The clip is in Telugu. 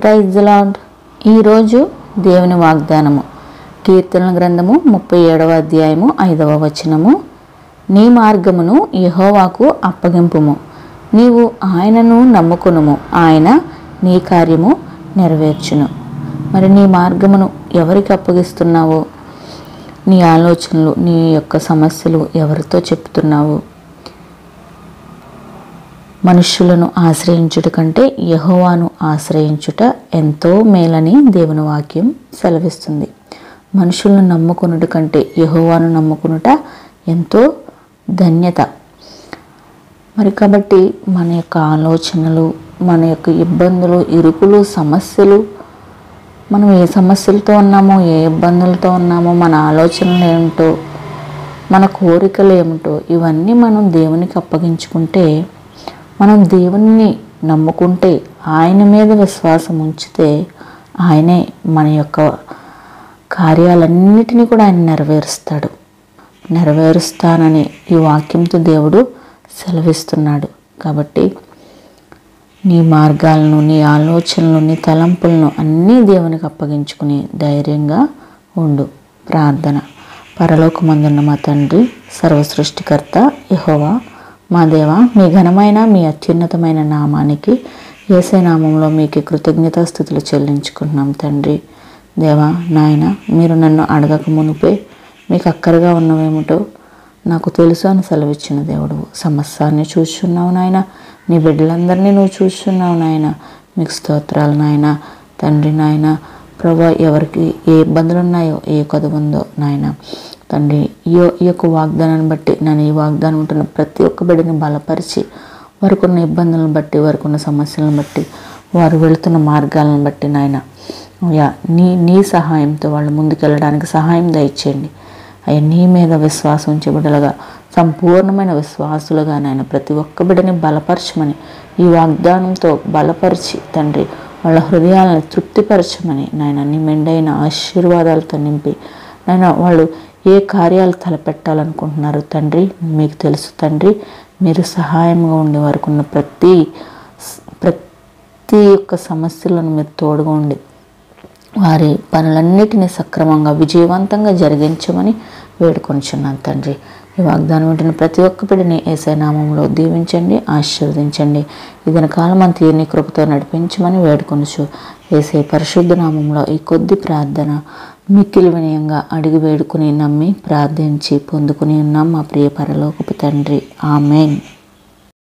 Praise the lord. ఈరోజు దేవుని వాగ్దానము కీర్తనల గ్రంథము 37వ అధ్యాయము 5వ వచనము. నీ మార్గమును యెహోవాకు అప్పగింపుము, నీవు ఆయనను నమ్ముకొనుము, ఆయన నీ కార్యము నెరవేర్చును. మరి నీ మార్గమును ఎవరికి అప్పగిస్తున్నావో, నీ ఆలోచనలు, నీ యొక్క సమస్యలు ఎవరితో చెప్తున్నావు? మనుష్యులను ఆశ్రయించుట కంటే యెహోవాను ఆశ్రయించుట ఎంతో మేలని దేవుని వాక్యం సెలవిస్తుంది. మనుషులను నమ్ముకొనుట కంటే యెహోవాను నమ్ముకొనుట ఎంతో ధన్యత. మరి కాబట్టి మన యొక్క ఆలోచనలు, మన యొక్క ఇబ్బందులు, ఇరుకులు, సమస్యలు, మనం ఏ సమస్యలతో ఉన్నామో, ఏ ఇబ్బందులతో ఉన్నామో, మన ఆలోచనలు ఏమిటో, మన కోరికలు ఏమిటో, ఇవన్నీ మనం దేవునికి అప్పగించుకుంటే, మనం దేవుణ్ణి నమ్ముకుంటే, ఆయన మీద విశ్వాసం ఉంచితే, ఆయనే మన యొక్క కార్యాలన్నిటినీ కూడా ఆయన నెరవేరుస్తానని ఈ వాక్యంతో దేవుడు సెలవిస్తున్నాడు. కాబట్టి నీ మార్గాలను, నీ ఆలోచనలు, నీ తలంపులను అన్నీ దేవునికి అప్పగించుకుని ధైర్యంగా ఉండు. ప్రార్థన. పరలోకమందున్న మా తండ్రి, సర్వసృష్టికర్త యెహోవా, మా దేవ, మీ ఘనమైన, మీ అత్యున్నతమైన నామానికి, యేసే నామంలో మీకు కృతజ్ఞతాస్తుతులు చెల్లించుకుంటున్నాం తండ్రి. దేవా, నాయన, మీరు నన్ను అడగక మునిపే మీకు అక్కరగా ఉన్నవేమిటో నాకు తెలుసు అని సెలవిచ్చిన దేవుడు. సమస్యాన్ని చూస్తున్నావు నాయన, నీ బిడ్డలందరినీ నువ్వు చూస్తున్నావు నాయన. మీకు స్తోత్రాలు నాయన. తండ్రి నాయన, ప్రభా, ఎవరికి ఏ ఇబ్బందులు ఉన్నాయో, ఏ కొదువు ఉందో నాయన తండ్రి, ఈ యొక్క వాగ్దానాన్ని బట్టి నేను ఈ వాగ్దానం ఉంటున్న ప్రతి ఒక్క బిడ్డని బలపరిచి, వారికి ఉన్న ఇబ్బందులను బట్టి, వారికి ఉన్న సమస్యలను బట్టి, వారు వెళుతున్న మార్గాలను బట్టి నాయన నీ సహాయంతో వాళ్ళు ముందుకెళ్ళడానికి సహాయం దయచేయండి. అయ్యా, నీ మీద విశ్వాసం ఉంచే బిడ్డలుగా, సంపూర్ణమైన విశ్వాసులుగా నాయన ప్రతి ఒక్క బిడ్డని బలపరచమని, ఈ వాగ్దానంతో బలపరిచి తండ్రి వాళ్ళ హృదయాలను తృప్తిపరచమని నాయన, నీ మెండైన ఆశీర్వాదాలతో నింపి నాయన వాళ్ళు ఏ కార్యాలు తలపెట్టాలనుకుంటున్నారు తండ్రి మీకు తెలుసు తండ్రి. మీరు సహాయంగా ఉండి వారికి ఉన్న ప్రతి ఒక్క సమస్యలను మీరు తోడుగా ఉండి వారి పనులన్నిటినీ సక్రమంగా, విజయవంతంగా జరిగించమని వేడుకొంచున్నాను తండ్రి. ఈ వాగ్దానం వింటున్న ప్రతి ఒక్క బిడ్డని యేసయ్య నామంలో దీవించండి, ఆశీర్వదించండి. ఇదిన కాలం అంతా నీ కృపతో నడిపించమని వేడుకొనుచు యేసయ్య పరిశుద్ధ నామంలో ఈ కొద్ది ప్రార్థన మిక్కిలి వినయంగా అడిగి వేడుకుని, నమ్మి, ప్రార్థించి పొందుకుని ఉన్నాం మా ప్రియ పరలోకపు తండ్రి. ఆమేన్.